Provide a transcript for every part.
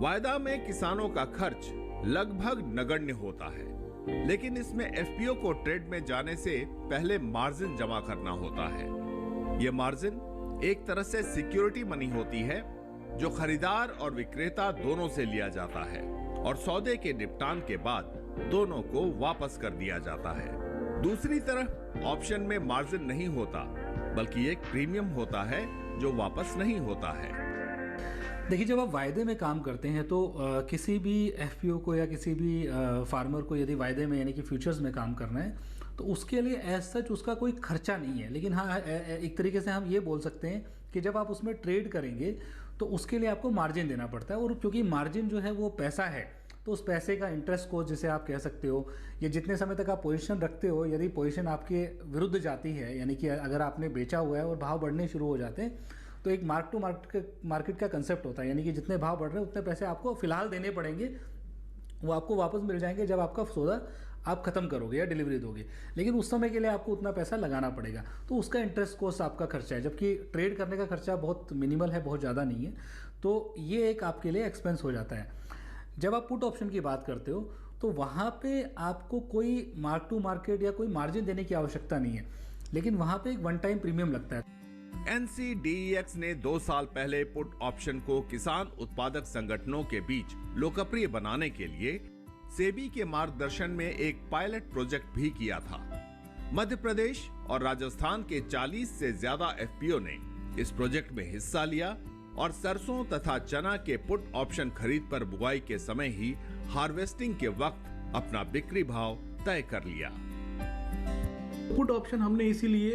वायदा में किसानों का खर्च लगभग नगण्य होता है, लेकिन इसमें एफपीओ को ट्रेड में जाने से पहले मार्जिन जमा करना होता है। ये मार्जिन एक तरह से सिक्योरिटी मनी होती है जो खरीदार और विक्रेता दोनों से लिया जाता है और सौदे के निपटान के बाद दोनों को वापस कर दिया जाता है। दूसरी तरफ ऑप्शन में मार्जिन नहीं होता, बल्कि एक प्रीमियम होता है जो वापस नहीं होता है। देखिए, जब आप वायदे में काम करते हैं तो किसी भी एफपीओ को या किसी भी फार्मर को यदि वायदे में यानी कि फ्यूचर्स में काम करना है तो उसके लिए एज सच उसका कोई खर्चा नहीं है। लेकिन हाँ, एक तरीके से हम ये बोल सकते हैं कि जब आप उसमें ट्रेड करेंगे तो उसके लिए आपको मार्जिन देना पड़ता है, और क्योंकि मार्जिन जो है वो पैसा है तो उस पैसे का इंटरेस्ट को जिसे आप कह सकते हो, या जितने समय तक आप पोजीशन रखते हो, यदि पोजीशन आपके विरुद्ध जाती है यानी कि अगर आपने बेचा हुआ है और भाव बढ़ने शुरू हो जाते हैं तो एक मार्क टू मार्केट का कंसेप्ट होता है, यानी कि जितने भाव बढ़ रहे हैं उतने पैसे आपको फिलहाल देने पड़ेंगे, वो आपको वापस मिल जाएंगे जब आपका सौदा आप खत्म करोगे या डिलीवरी दोगे। लेकिन उस समय के लिए आपको उतना पैसा लगाना पड़ेगा, तो उसका इंटरेस्ट कॉस्ट आपका खर्चा है, जबकि ट्रेड करने का खर्चा बहुत मिनिमल है, बहुत ज़्यादा नहीं है। तो ये एक आपके लिए एक्सपेंस हो जाता है। जब आप पुट ऑप्शन की बात करते हो तो वहाँ पे आपको कोई मार्क टू मार्केट या कोई मार्जिन देने की आवश्यकता नहीं है, लेकिन वहाँ पे एक वन टाइम प्रीमियम लगता है। NCDEX ने 2 साल पहले पुट ऑप्शन को किसान उत्पादक संगठनों के बीच लोकप्रिय बनाने के लिए सेबी के मार्गदर्शन में एक पायलट प्रोजेक्ट भी किया था। मध्य प्रदेश और राजस्थान के 40 से ज्यादा एफपीओ ने इस प्रोजेक्ट में हिस्सा लिया और सरसों तथा चना के पुट ऑप्शन खरीद पर बुआई के समय ही हार्वेस्टिंग के वक्त अपना बिक्री भाव तय कर लिया। पुट ऑप्शन हमने इसीलिए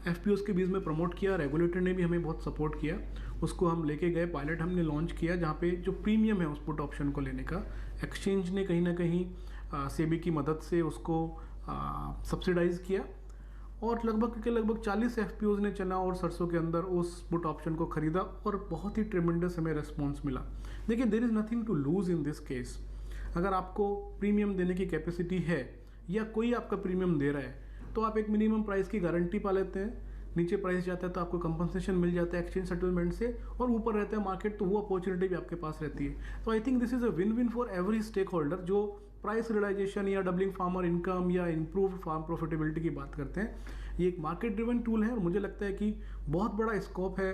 एफपीओस के बीच में प्रमोट किया, रेगुलेटर ने भी हमें बहुत सपोर्ट किया, उसको हम लेके गए, पायलट हमने लॉन्च किया, जहाँ पे जो प्रीमियम है उस पुट ऑप्शन को लेने का एक्सचेंज ने कहीं ना कहीं सेबी की मदद से उसको सब्सिडाइज किया, और लगभग 40 एफपीओस ने चना और सरसों के अंदर उस पुट ऑप्शन को खरीदा और बहुत ही ट्रेमेंडस हमें रेस्पॉन्स मिला। देखिए, there is nothing to lose in this case. अगर आपको प्रीमियम देने की कैपेसिटी है या कोई आपका प्रीमियम दे रहा है तो आप एक मिनिमम प्राइस की गारंटी पा लेते हैं, नीचे प्राइस जाता है तो आपको कंपनसेशन मिल जाता है एक्सचेंज सेटलमेंट से, और ऊपर रहता है मार्केट तो वो अपॉर्चुनिटी भी आपके पास रहती है। तो I think this is a win win for every stakeholder जो प्राइस रियलाइजेशन या डबलिंग फार्मर इनकम या इम्प्रूव्ड फार्म प्रॉफिटेबिलिटी की बात करते हैं। ये एक मार्केट ड्रिवन टूल है और मुझे लगता है कि बहुत बड़ा स्कोप है।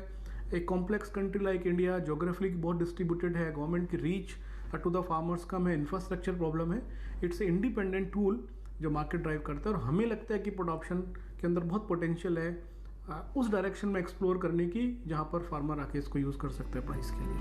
एक complex country like India, geographically बहुत डिस्ट्रीब्यूटेड है, गवर्नमेंट की रीच टू द फार्मर्स कम है, इंफ्रास्ट्रक्चर प्रॉब्लम है। इट्स ए इंडिपेंडेंट टूल जो मार्केट ड्राइव करता है, और हमें लगता है कि पुट ऑप्शन के अंदर बहुत पोटेंशियल है उस डायरेक्शन में एक्सप्लोर करने की जहां पर फार्मर आके इसको यूज़ कर सकते हैं प्राइस के लिए।